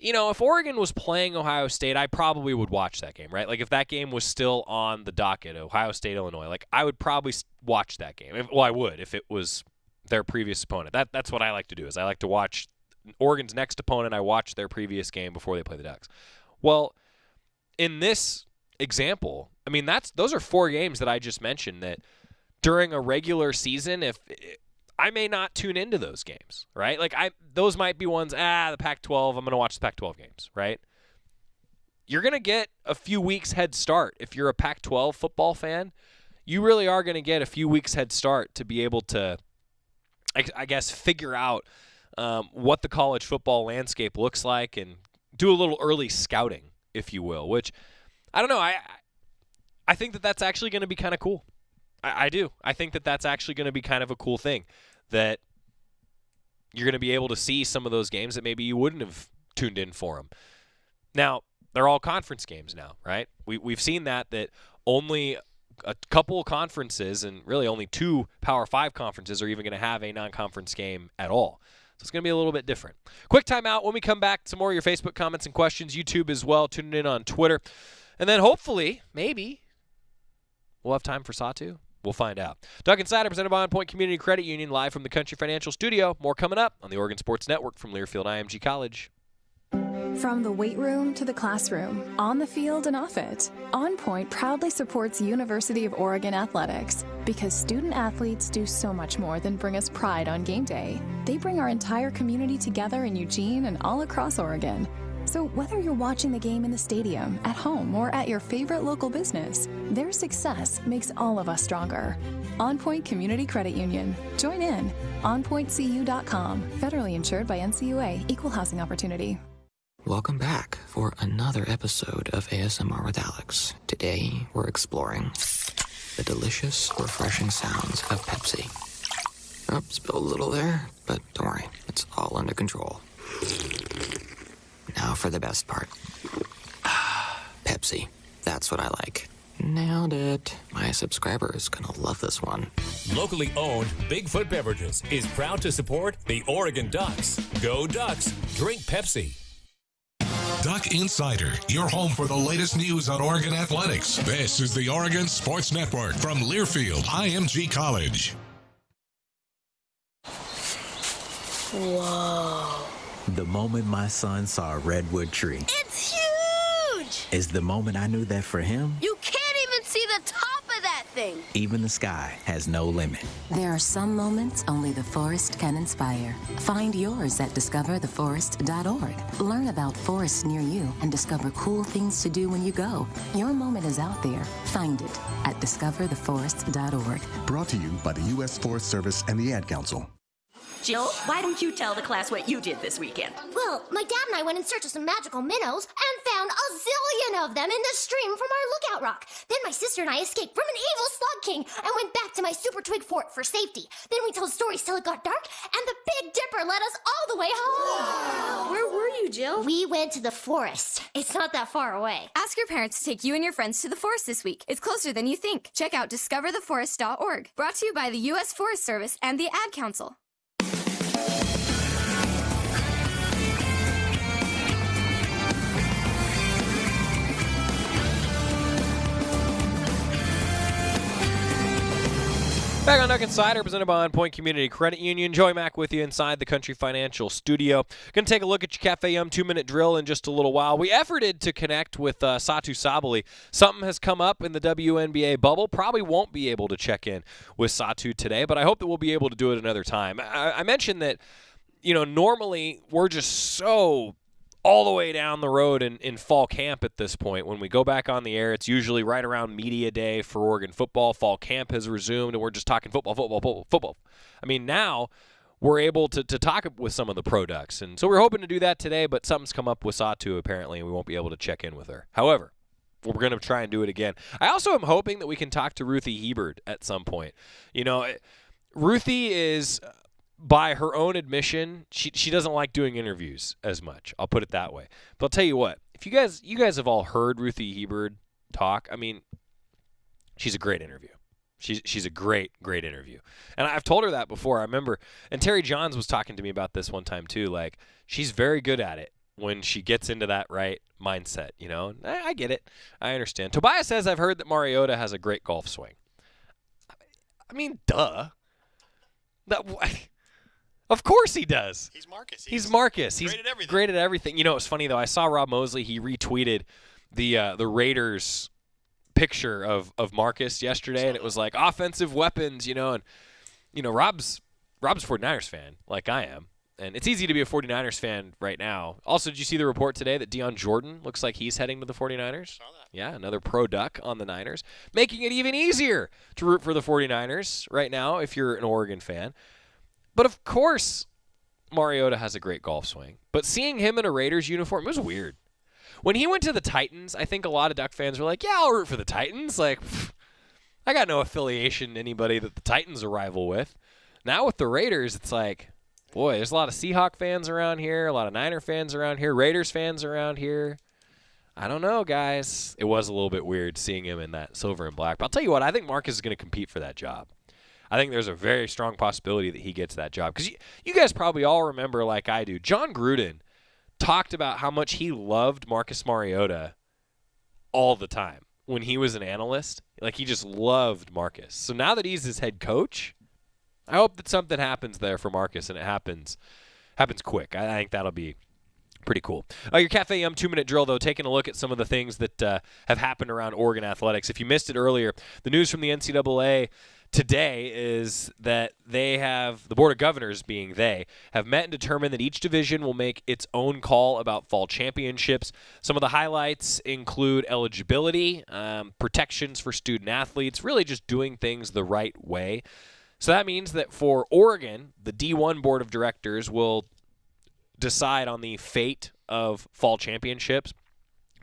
S4: if Oregon was playing Ohio State, I probably would watch that game, right? Like if that game was still on the docket, Ohio State, Illinois, like I would probably watch that game. Well, I would if it was their previous opponent. That's what I like to do. Is I like to watch Oregon's next opponent. I watch their previous game before they play the Ducks. Well, in this example, I mean those are 4 games that I just mentioned that during a regular season, if I may not tune into those games, right? Like those might be ones, the Pac-12, I'm going to watch the Pac-12 games, right? You're going to get a few weeks head start. If you're a Pac-12 football fan, you really are going to get a few weeks head start to be able to, I guess, figure out what the college football landscape looks like and do a little early scouting, if you will, which, I don't know, I think that that's actually going to be kind of cool. I do. I think that that's actually going to be kind of a cool thing, that you're going to be able to see some of those games that maybe you wouldn't have tuned in for them. Now, they're all conference games now, right? We've seen that only a couple conferences and really only 2 Power 5 conferences are even going to have a non-conference game at all. So it's going to be a little bit different. Quick timeout. When we come back, some more of your Facebook comments and questions, YouTube as well, tuning in on Twitter. And then hopefully, maybe, we'll have time for Satu. We'll find out. Duck Insider presented by On Point Community Credit Union, live from the Country Financial Studio. More coming up on the Oregon Sports Network from Learfield IMG College.
S5: From the weight room to the classroom, on the field and off it, On Point proudly supports University of Oregon athletics because student athletes do so much more than bring us pride on game day. They bring our entire community together in Eugene and all across Oregon. So whether you're watching the game in the stadium, at home, or at your favorite local business, their success makes all of us stronger. On Point Community Credit Union. Join in. OnPointCU.com. Federally insured by NCAA. Equal housing opportunity.
S20: Welcome back for another episode of ASMR with Alex. Today, we're exploring the delicious, refreshing sounds of Pepsi. Oh, spilled a little there, but don't worry, it's all under control. Now for the best part. Pepsi. That's what I like. Nailed it. My subscriber is gonna love this one.
S21: Locally owned Bigfoot Beverages is proud to support the Oregon Ducks. Go Ducks. Drink Pepsi.
S1: Duck Insider, your home for the latest news on Oregon athletics. This is the Oregon Sports Network from Learfield IMG College.
S22: Whoa. The moment my son saw a redwood tree.
S23: It's huge!
S22: Is the moment I knew that for him,
S23: You can't even see the top of that thing.
S22: even the sky has no limit.
S24: There are some moments only the forest can inspire. Find yours at discovertheforest.org. Learn about forests near you and discover cool things to do when you go. Your moment is out there. Find it at discovertheforest.org.
S25: Brought to you by the U.S. Forest Service and the Ad Council.
S23: Jill, why don't you tell the class what you did this weekend?
S26: Well, my dad and I went in search of some magical minnows and found a zillion of them in the stream from our lookout rock. Then my sister and I escaped from an evil slug king and went back to my super twig fort for safety. Then we told stories till it got dark, and the Big Dipper led us all the way home.
S23: Wow. Where were you, Jill?
S26: We went to the forest. It's not that far away.
S27: Ask your parents to take you and your friends to the forest this week. It's closer than you think. Check out discovertheforest.org. Brought to you by the U.S. Forest Service and the Ad Council.
S4: Back on Duck Insider, presented by On Point Community Credit Union. Joey Mack with you inside the Country Financial Studio. Going to take a look at your Cafe Yum 2-minute drill in just a little while. We efforted to connect with Satu Sabali. Something has come up in the WNBA bubble. Probably won't be able to check in with Satu today, but I hope that we'll be able to do it another time. I mentioned that, normally we're just so all the way down the road in fall camp at this point. When we go back on the air, it's usually right around media day for Oregon football. Fall camp has resumed, and we're just talking football. I mean, now we're able to talk with some of the pro ducks. And so we're hoping to do that today, but something's come up with Satu apparently, and we won't be able to check in with her. However, we're going to try and do it again. I also am hoping that we can talk to Ruthie Hebert at some point. Ruthie is, by her own admission, she doesn't like doing interviews as much. I'll put it that way. But I'll tell you what, if you guys have all heard Ruthie Hebert talk, I mean, she's a great interview. She's a great interview. And I've told her that before. I remember, and Terry Johns was talking to me about this one time too. Like, she's very good at it when she gets into that right mindset, I get it. I understand. Tobias says, I've heard that Mariota has a great golf swing. I mean, duh. Of course he does.
S6: He's Marcus.
S4: He's Marcus. He's
S6: great at everything.
S4: Great at everything. It's funny though. I saw Rob Mosley. He retweeted the Raiders picture of Marcus yesterday, and it was like offensive weapons. And Rob's a 49ers fan, like I am, and it's easy to be a 49ers fan right now. Also, did you see the report today that Deion Jordan looks like he's heading to the 49ers?
S6: Saw that.
S4: Yeah, another pro duck on the Niners, making it even easier to root for the 49ers right now if you're an Oregon fan. But of course, Mariota has a great golf swing. But seeing him in a Raiders uniform, it was weird. When he went to the Titans, I think a lot of Duck fans were like, yeah, I'll root for the Titans. Like, I got no affiliation to anybody that the Titans are rival with. Now with the Raiders, it's like, boy, there's a lot of Seahawk fans around here, a lot of Niner fans around here, Raiders fans around here. I don't know, guys. It was a little bit weird seeing him in that silver and black. But I'll tell you what, I think Marcus is going to compete for that job. I think there's a very strong possibility that he gets that job. Because you guys probably all remember, like I do, John Gruden talked about how much he loved Marcus Mariota all the time when he was an analyst. Like, he just loved Marcus. So now that he's his head coach, I hope that something happens there for Marcus, and it happens quick. I think that'll be Pretty cool. Your Cafe Yum 2-minute drill, though, taking a look at some of the things that have happened around Oregon athletics. If you missed it earlier, the news from the NCAA today is that the Board of Governors, being they, have met and determined that each division will make its own call about fall championships. Some of the highlights include eligibility, protections for student athletes, really just doing things the right way. So that means that for Oregon, the D1 Board of Directors will decide on the fate of fall championships.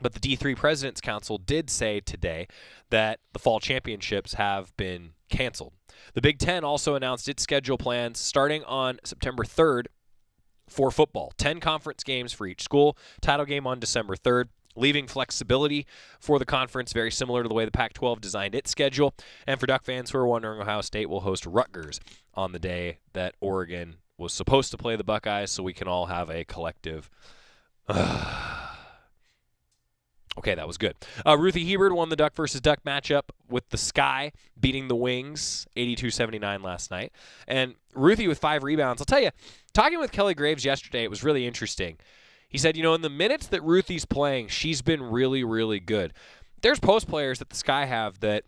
S4: But the D3 President's Council did say today that the fall championships have been canceled. The Big Ten also announced its schedule plans starting on September 3rd for football. 10 conference games for each school. Title game on December 3rd. Leaving flexibility for the conference, very similar to the way the Pac-12 designed its schedule. And for Duck fans who are wondering, Ohio State will host Rutgers on the day that Oregon was supposed to play the Buckeyes, so we can all have a collective. Okay, that was good. Ruthie Hebert won the Duck versus Duck matchup with the Sky, beating the Wings 82-79 last night. And Ruthie with 5 rebounds. I'll tell you, talking with Kelly Graves yesterday, it was really interesting. He said, in the minutes that Ruthie's playing, she's been really, really good. There's post players that the Sky have that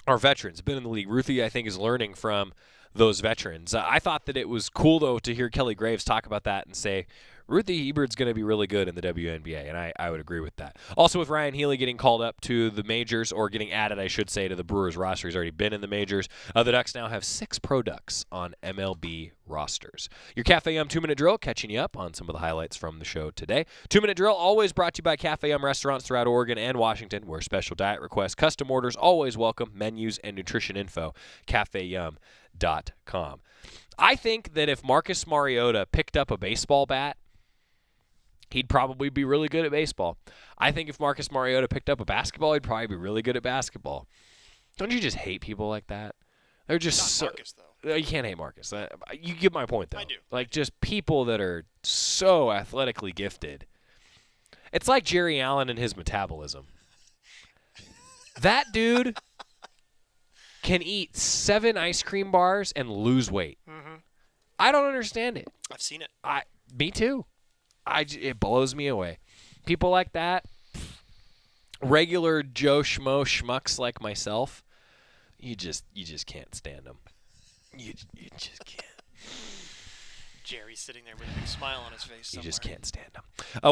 S4: are veterans, been in the league. Ruthie, I think, is learning from those veterans. I thought that it was cool, though, to hear Kelly Graves talk about that and say, Ruthie Hebert's going to be really good in the WNBA, and I would agree with that. Also, with Ryan Healy getting called up to the majors, or getting added, I should say, to the Brewers roster. He's already been in the majors. The Ducks now have 6 pro Ducks on MLB rosters. Your Cafe Yum 2-minute drill, catching you up on some of the highlights from the show today. 2-minute drill, always brought to you by Cafe Yum restaurants throughout Oregon and Washington, where special diet requests, custom orders, always welcome, menus, and nutrition info, cafeyum.com. I think that if Marcus Mariota picked up a baseball bat, he'd probably be really good at baseball. I think if Marcus Mariota picked up a basketball, he'd probably be really good at basketball. Don't you just hate people like that? They're just
S6: Not Marcus, though.
S4: You can't hate Marcus. You get my point, though.
S6: I do.
S4: Like, just people that are so athletically gifted. It's like Jerry Allen and his metabolism. That dude can eat 7 ice cream bars and lose weight.
S6: Mm-hmm.
S4: I don't understand it.
S6: I've seen it.
S4: Me too. It blows me away. People like that, regular Joe Schmo schmucks like myself, you just can't stand them. You just can't.
S6: Jerry's sitting there with a big smile on his face.
S4: You just can't stand them.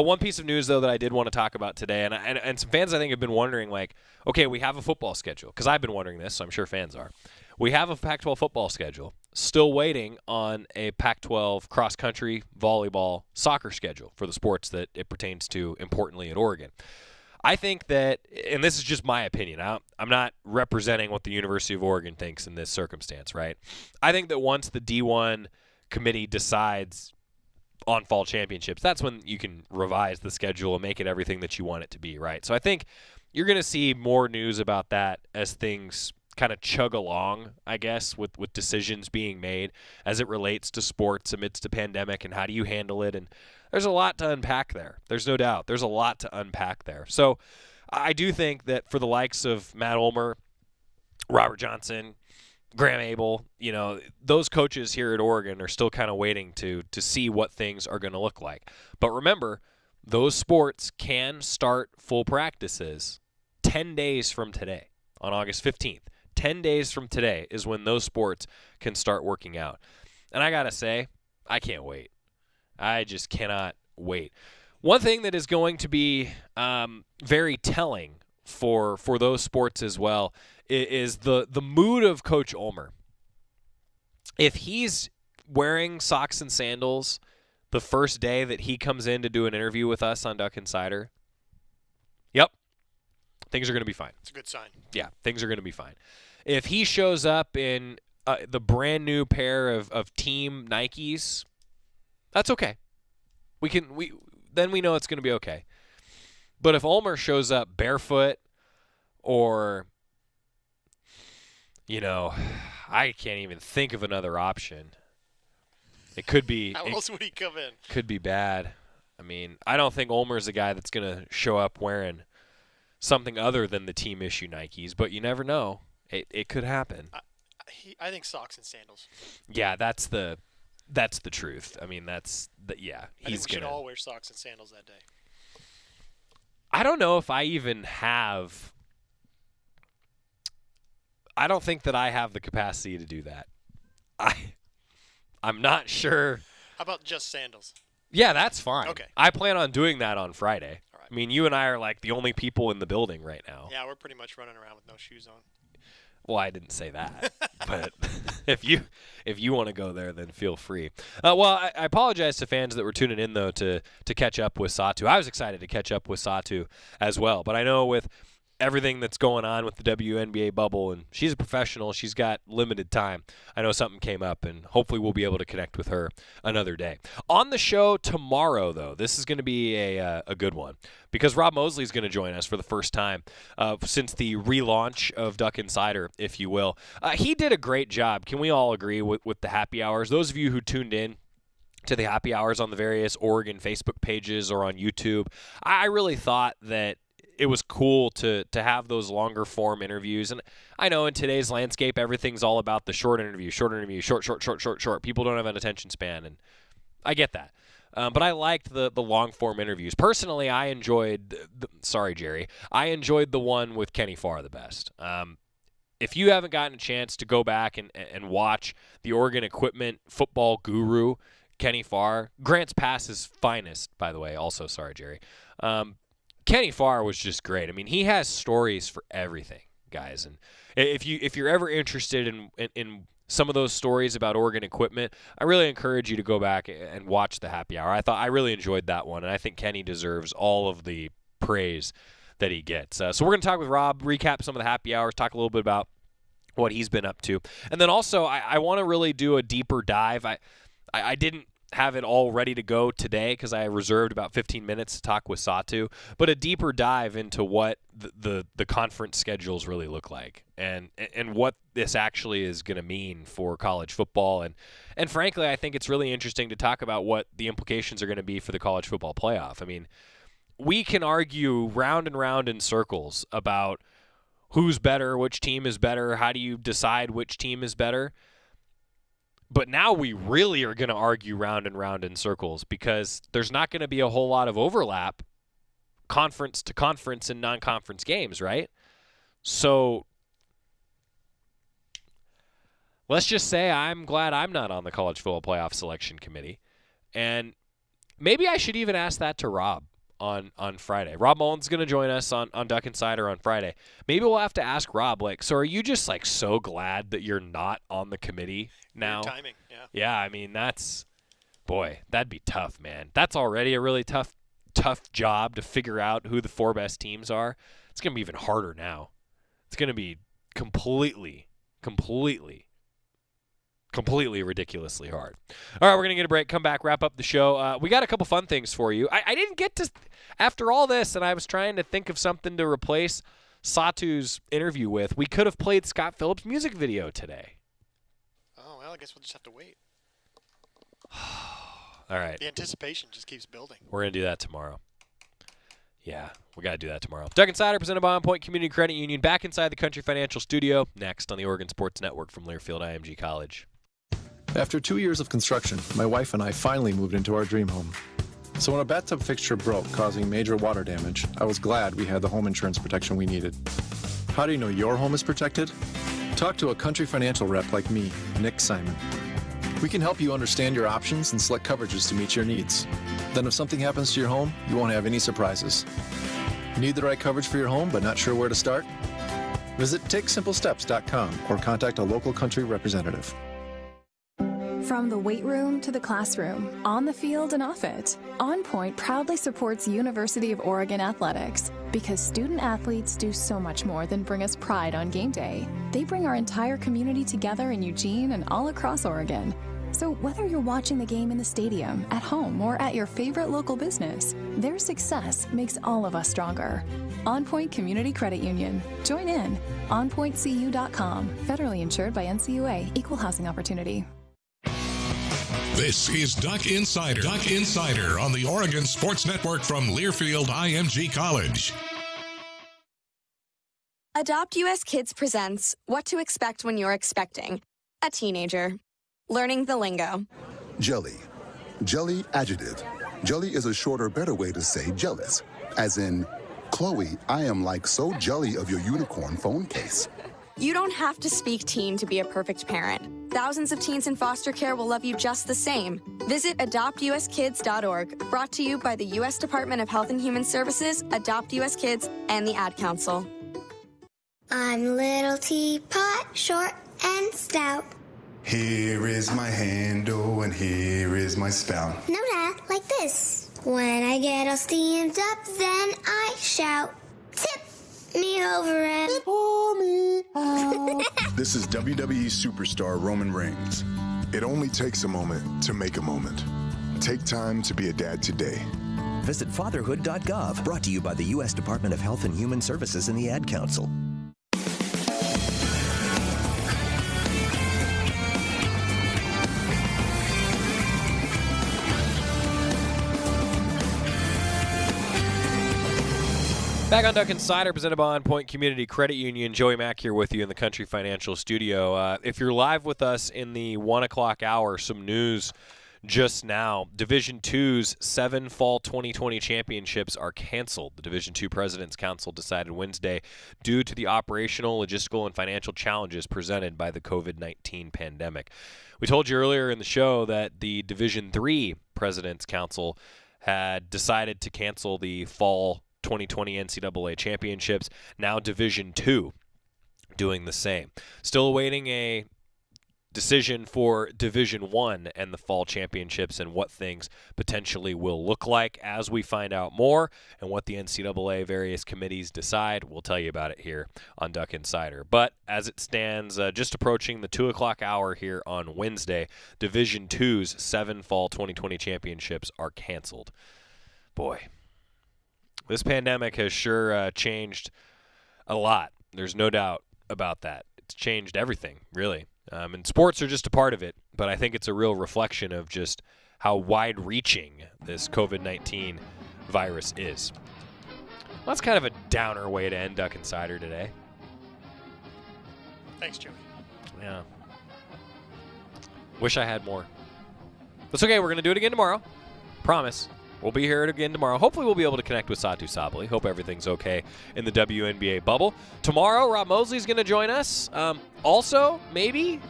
S4: One piece of news, though, that I did want to talk about today, and some fans I think have been wondering, like, okay, we have a football schedule, because I've been wondering this, so I'm sure fans are. We have a Pac-12 football schedule, still waiting on a Pac-12 cross-country, volleyball, soccer schedule for the sports that it pertains to, importantly, at Oregon. I think that, and this is just my opinion, I'm not representing what the University of Oregon thinks in this circumstance, right? I think that once the D1 committee decides on fall championships, that's when you can revise the schedule and make it everything that you want it to be, right? So I think you're going to see more news about that as things kind of chug along, I guess, with decisions being made as it relates to sports amidst a pandemic and how do you handle it. And there's a lot to unpack there. There's no doubt. There's a lot to unpack there. So I do think that for the likes of Matt Ulmer, Robert Johnson, Graham Abel, those coaches here at Oregon are still kind of waiting to see what things are going to look like. But remember, those sports can start full practices 10 days from today, on August 15th. 10 days from today is when those sports can start working out. And I got to say, I can't wait. I just cannot wait. One thing that is going to be very telling for those sports as well is the mood of Coach Ulmer. If he's wearing socks and sandals the first day that he comes in to do an interview with us on Duck Insider, yep, things are going to be fine.
S6: It's a good sign.
S4: Yeah, things are going to be fine. If he shows up in the brand new pair of team Nikes, that's okay. Then we know it's going to be okay. But if Ulmer shows up barefoot or, I can't even think of another option. It could be.
S6: How else would he come in?
S4: Could be bad. I mean, I don't think Ulmer's the guy that's going to show up wearing something other than the team issue Nikes, but you never know. It could happen.
S6: I think socks and sandals.
S4: Yeah, that's the truth. I mean, that's
S6: we should all wear socks and sandals that day.
S4: I don't know if I even have. I don't think that I have the capacity to do that. I'm not sure.
S6: How about just sandals?
S4: Yeah, that's fine.
S6: Okay.
S4: I plan on doing that on Friday. All right. I mean, you and I are like the only people in the building right now.
S6: Yeah, we're pretty much running around with no shoes on.
S4: Well, I didn't say that, but if you want to go there, then feel free. I apologize to fans that were tuning in though to catch up with Satu. I was excited to catch up with Satu as well, but I know with everything that's going on with the WNBA bubble, and she's a professional, she's got limited time. I know something came up, and hopefully we'll be able to connect with her another day. On the show tomorrow, though, this is going to be a good one because Rob Mosley is going to join us for the first time since the relaunch of Duck Insider, if you will. He did a great job. Can we all agree with the happy hours? Those of you who tuned in to the happy hours on the various Oregon Facebook pages or on YouTube, I really thought that it was cool to have those longer form interviews. And I know in today's landscape, everything's all about the short interview, short. People don't have an attention span, and I get that. But I liked the long form interviews. Personally, I enjoyed I enjoyed the one with Kenny Farr the best. If you haven't gotten a chance to go back and watch the Oregon equipment football guru, Kenny Farr, Grants Pass's finest, by the way, also, sorry, Jerry. Kenny Farr was just great. I mean, he has stories for everything, guys. And if you're ever interested in some of those stories about Oregon equipment, I really encourage you to go back and watch the happy hour. I really enjoyed that one, and I think Kenny deserves all of the praise that he gets. So we're going to talk with Rob, recap some of the happy hours, talk a little bit about what he's been up to. And then also, I want to really do a deeper dive. I didn't have it all ready to go today because I reserved about 15 minutes to talk with Satu, but a deeper dive into what the conference schedules really look like and what this actually is going to mean for college football. And frankly, I think it's really interesting to talk about what the implications are going to be for the college football playoff. I mean, we can argue round and round in circles about who's better, which team is better, how do you decide which team is better. But now we really are going to argue round and round in circles because there's not going to be a whole lot of overlap conference to conference and non-conference games, right? So let's just say I'm glad I'm not on the college football playoff selection committee. And maybe I should even ask that to Rob on Friday. Rob Mullen's going to join us on Duck Insider on Friday. Maybe we'll have to ask Rob, so are you just, so glad that you're not on the committee now?
S6: Good timing, yeah.
S4: Yeah, I mean, that'd be tough, man. That's already a really tough job to figure out who the 4 best teams are. It's going to be even harder now. It's going to be completely ridiculously hard. All right, we're going to get a break, come back, wrap up the show. We got a couple fun things for you. I didn't get to, after all this, and I was trying to think of something to replace Satu's interview with, we could have played Scott Phillips' music video today.
S6: Oh, well, I guess we'll just have to wait.
S4: All right.
S6: The anticipation just keeps building.
S4: We're going to do that tomorrow. Yeah, we got to do that tomorrow. Duck Insider presented by On Point Community Credit Union, back inside the Country Financial Studio, next on the Oregon Sports Network from Learfield IMG College.
S2: After 2 years of construction, my wife and I finally moved into our dream home. So when a bathtub fixture broke, causing major water damage, I was glad we had the home insurance protection we needed. How do you know your home is protected? Talk to a Country Financial rep like me, Nick Simon. We can help you understand your options and select coverages to meet your needs. Then if something happens to your home, you won't have any surprises. Need the right coverage for your home but not sure where to start? Visit TakeSimpleSteps.com or contact a local Country representative.
S5: From the weight room to the classroom, on the field and off it, On Point proudly supports University of Oregon athletics because student athletes do so much more than bring us pride on game day. They bring our entire community together in Eugene and all across Oregon. So whether you're watching the game in the stadium, at home, or at your favorite local business, their success makes all of us stronger. On Point Community Credit Union. Join in. OnPointCU.com. Federally insured by NCAA. Equal housing opportunity.
S1: This is Duck Insider. Duck Insider on the Oregon Sports Network from Learfield IMG College.
S27: Adopt US Kids presents What to Expect When You're Expecting a Teenager. Learning the lingo.
S25: Jelly, Jelly adjective. Jelly is a shorter, better way to say jealous. As in, Chloe, I am like so jelly of your unicorn phone case.
S27: You don't have to speak teen to be a perfect parent. Thousands of teens in foster care will love you just the same. Visit adoptuskids.org, brought to you by the U.S. Department of Health and Human Services, Adopt U.S. Kids, and the Ad Council.
S18: I'm little teapot, short and stout.
S3: Here is my handle and here is my spout.
S18: No, Dad, like this. When I get all steamed up, then I shout, tip me over and pour me out.
S7: This is WWE superstar Roman Reigns. It only takes a moment to make a moment. Take time to be a dad today.
S8: Visit fatherhood.gov, brought to you by the U.S. Department of Health and Human Services and the Ad Council.
S4: Back on Duck Insider, presented by On Point Community Credit Union. Joey Mack here with you in the Country Financial Studio. If you're live with us in the 1 o'clock hour, some news just now. Division II's 7 Fall 2020 championships are canceled. The Division II President's Council decided Wednesday due to the operational, logistical, and financial challenges presented by the COVID-19 pandemic. We told you earlier in the show that the Division III President's Council had decided to cancel the Fall 2020 NCAA championships. Now Division II doing the same. Still awaiting a decision for Division I and the fall championships and what things potentially will look like. As we find out more and what the NCAA various committees decide, we'll tell you about it here on Duck Insider. But as it stands, just approaching the 2 o'clock hour here on Wednesday, Division II's 7 Fall 2020 championships are canceled. Boy, this pandemic has sure changed a lot. There's no doubt about that. It's changed everything, really. And sports are just a part of it, but I think it's a real reflection of just how wide-reaching this COVID-19 virus is. Well, that's kind of a downer way to end Duck Insider today.
S6: Thanks, Joey.
S4: Yeah. Wish I had more. That's okay. We're going to do it again tomorrow. Promise. We'll be here again tomorrow. Hopefully we'll be able to connect with Satu Sabali. Hope everything's okay in the WNBA bubble. Tomorrow, Rob Mosley's going to join us. Also, maybe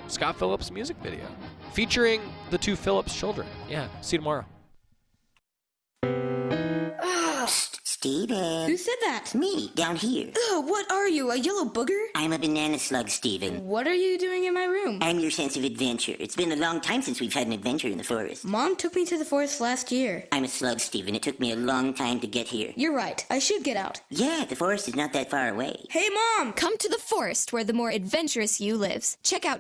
S4: Scott Phillips' music video featuring the two Phillips children. Yeah, see you tomorrow.
S23: Steven.
S27: Who said that?
S23: Me, down here.
S27: Ugh, what are you, a yellow booger?
S23: I'm a banana slug, Steven.
S27: What are you doing in my room?
S23: I'm your sense of adventure. It's been a long time since we've had an adventure in the forest.
S27: Mom took me to the forest last year.
S23: I'm a slug, Steven. It took me a long time to get here.
S27: You're right. I should get out.
S23: Yeah, the forest is not that far away.
S27: Hey, Mom! Come to the forest where the more adventurous you lives. Check out